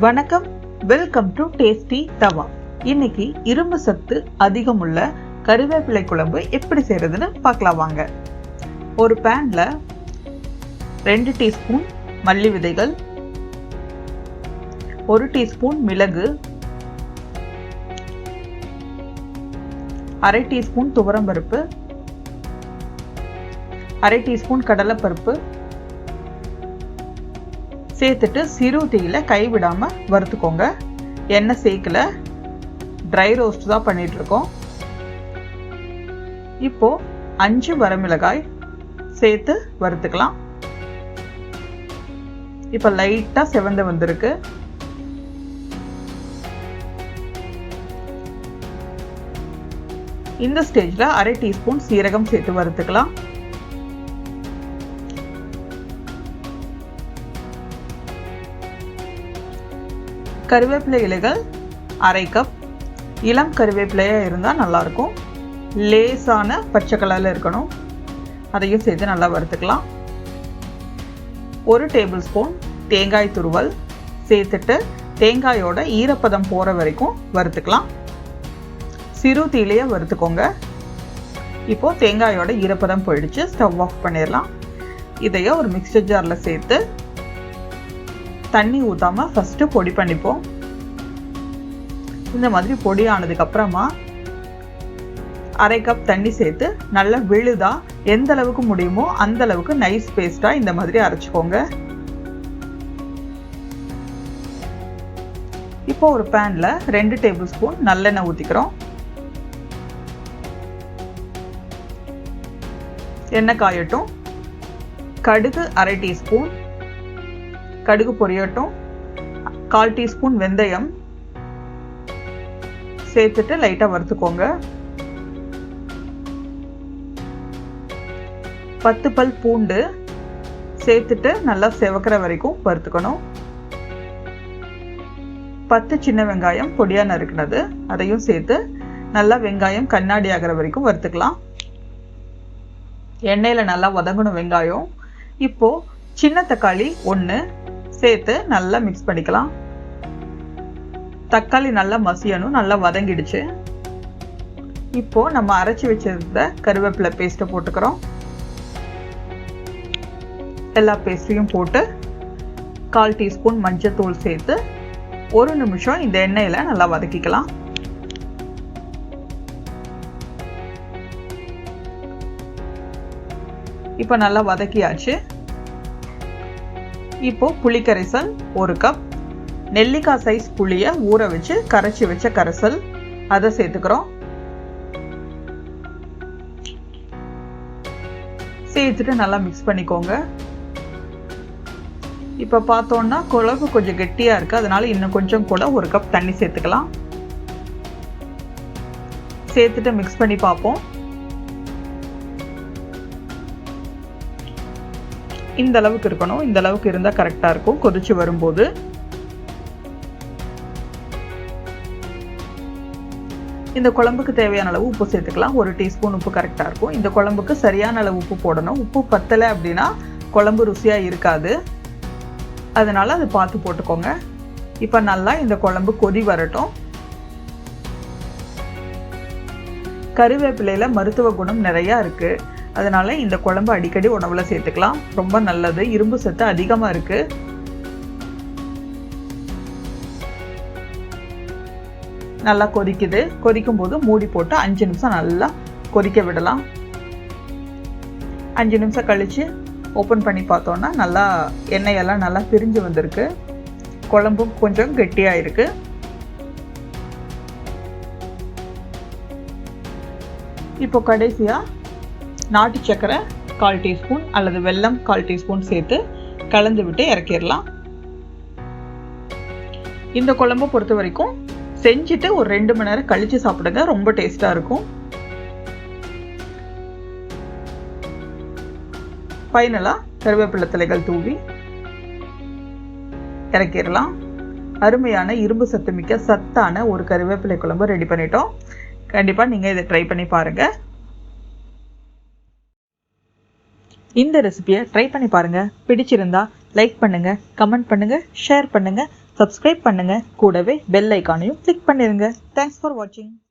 வணக்கம், welcome to tasty தவா. இன்னைக்கு இரும்பு சத்து அதிகமுள்ள கருவேப்பிலை குழம்பு எப்படி செய்யறதுன்னு பார்க்கலாம் வாங்க. ஒரு பேன்ல 2 டீஸ்பூன் மல்லி விதைகள், 1 டீஸ்பூன் மிளகு, 1/2 டீஸ்பூன் துவரம்பருப்பு, 1/2 டீஸ்பூன் கடலைப்பருப்பு சேர்த்துட்டு சிறு தீயில கைவிடாம வறுத்துக்கோங்க. எண்ணெய் சேர்க்கல, ட்ரை ரோஸ்ட் தான் பண்ணிட்டு இருக்கோம். இப்போ 5 வரமிளகாய் சேர்த்து வறுத்துக்கலாம். இப்ப லைட்டா செவந்து வந்திருக்கு. இந்த ஸ்டேஜ்ல 1/2 டீஸ்பூன் சீரகம் சேர்த்து வறுத்துக்கலாம். கருவேப்பிலை இலைகள் 1/2 கப். இளம் கருவேப்பிலையா இருந்தால் நல்லாயிருக்கும். லேசான பச்சை கலரில் இருக்கணும். அதையும் சேர்த்து நல்லா வறுத்துக்கலாம். 1 டேபிள் ஸ்பூன் தேங்காய் துருவல் சேர்த்துட்டு தேங்காயோட ஈரப்பதம் போகிற வரைக்கும் வறுத்துக்கலாம். சிறு தீயிலேயே வறுத்துக்கோங்க. இப்போது தேங்காயோட ஈரப்பதம் போயிடுச்சு, ஸ்டவ் ஆஃப் பண்ணிடலாம். இதையே ஒரு மிக்சர் ஜாரில் சேர்த்து தண்ணி ஊற்றாம ஃபஸ்ட்டு பொடி பண்ணிப்போம். இந்த மாதிரி பொடி ஆனதுக்கு அப்புறமா 1/2 கப் தண்ணி சேர்த்து நல்லா விழுதா எந்த அளவுக்கு முடியுமோ அந்த அளவுக்கு நைஸ் பேஸ்டா இந்த மாதிரி அரைச்சிக்கோங்க. இப்போ ஒரு பேன்ல 2 டேபிள் ஸ்பூன் நல்லெண்ணெய் ஊற்றிக்கிறோம். எண்ணெய் காயட்டும். கடுகு 1/2 டீஸ்பூன், கடுகு பொரியட்டும். 1/4 டீஸ்பூன் வெந்தயம் சேர்த்துட்டு லைட்டா வறுத்துக்கோங்க. 10 பல் பூண்டு சேர்த்துட்டு நல்லா செவக்கிற வரைக்கும் வறுத்துக்கணும். 10 சின்ன வெங்காயம் பொடியா நறுக்குனது அதையும் சேர்த்து நல்லா வெங்காயம் கண்ணாடி ஆகிற வரைக்கும் வறுத்துக்கலாம். எண்ணெயில நல்லா வதங்கணும் வெங்காயம். இப்போ சின்ன தக்காளி 1 சேர்த்து நல்லா மிக்ஸ் பண்ணிக்கலாம். தக்காளி நல்லா மசியணும், நல்லா வதங்கிடுச்சு. இப்போ நம்ம அரைச்சி வச்சிருந்த கருவேப்பிலை பேஸ்ட்டை போட்டுக்கிறோம். எல்லா பேஸ்ட்டையும் போட்டு 1/4 டீஸ்பூன் மஞ்சள் சேர்த்து 1 நிமிஷம் இந்த எண்ணெயில நல்லா வதக்கிக்கலாம். இப்போ நல்லா வதக்கியாச்சு. இப்போ புளி கரைசல் 1 கப். நெல்லிக்காய் சைஸ் புளியை ஊற வச்சு கரைச்சி வச்ச கரைசல் அதை சேர்த்துக்கிறோம். சேர்த்துட்டு நல்லா மிக்ஸ் பண்ணிக்கோங்க. இப்போ பார்த்தோம்னா குழம்பு கொஞ்சம் கெட்டியா இருக்கு, அதனால இன்னும் கொஞ்சம் கூட 1 கப் தண்ணி சேர்த்துக்கலாம். சேர்த்துட்டு மிக்ஸ் பண்ணி பார்ப்போம். இந்த அளவுக்கு இருக்கணும். இந்த அளவுக்கு இருந்தால் கரெக்டாக இருக்கும் கொதிச்சு வரும்போது. இந்த குழம்புக்கு தேவையான அளவு உப்பு சேர்த்துக்கலாம். 1 டீஸ்பூன் உப்பு கரெக்டாக இருக்கும். இந்த குழம்புக்கு சரியான அளவு உப்பு போடணும். உப்பு பத்தலை அப்படின்னா குழம்பு ருசியாக இருக்காது, அதனால அது பார்த்து போட்டுக்கோங்க. இப்போ நல்லா இந்த குழம்பு கொதி வரட்டும். கருவேப்பிலையில் மருத்துவ குணம் நிறையா இருக்கு, அதனால இந்த குழம்பு அடிக்கடி உணவுல சேர்த்துக்கலாம். ரொம்ப நல்லது, இரும்பு சத்து அதிகமா இருக்கு. நல்லா கொதிக்குது. கொதிக்கும் போது மூடி போட்டு 5 நிமிஷம் நல்லா கொதிக்க விடலாம். 5 நிமிஷம் கழிச்சு ஓப்பன் பண்ணி பார்த்தோம்னா நல்லா எண்ணெயெல்லாம் நல்லா பிரிஞ்சு வந்திருக்கு. குழம்பும் கொஞ்சம் கெட்டியா இருக்கு. இப்போ கடைசியா நாட்டு சக்கரை 1/4 டீஸ்பூன் அல்லது வெல்லம் 1/4 டீஸ்பூன் சேர்த்து கலந்து விட்டு இறக்கிடலாம். இந்த குழம்பு பொறுத்த வரைக்கும் செஞ்சுட்டு ஒரு 2 மணி நேரம் கழிச்சு சாப்பிடுங்க, ரொம்ப டேஸ்டா இருக்கும். ஃபைனலா கருவேப்பிலை தலைகள் தூவி இறக்கிடலாம். அருமையான இரும்பு சத்து மிக்க சத்தான ஒரு கருவேப்பிலை குழம்பு ரெடி பண்ணிட்டோம். கண்டிப்பா நீங்க இதை ட்ரை பண்ணி பாருங்க. இந்த ரெசிபியை ட்ரை பண்ணி பாருங்க. பிடிச்சிருந்தா லைக் பண்ணுங்க, கமெண்ட் பண்ணுங்க, ஷேர் பண்ணுங்க. சப்ஸ்கிரைப் பண்ணுங்க. கூடவே பெல் ஐகானையும் கிளிக் பண்ணிருங்க. தேங்க்ஸ் ஃபார் வாட்சிங்.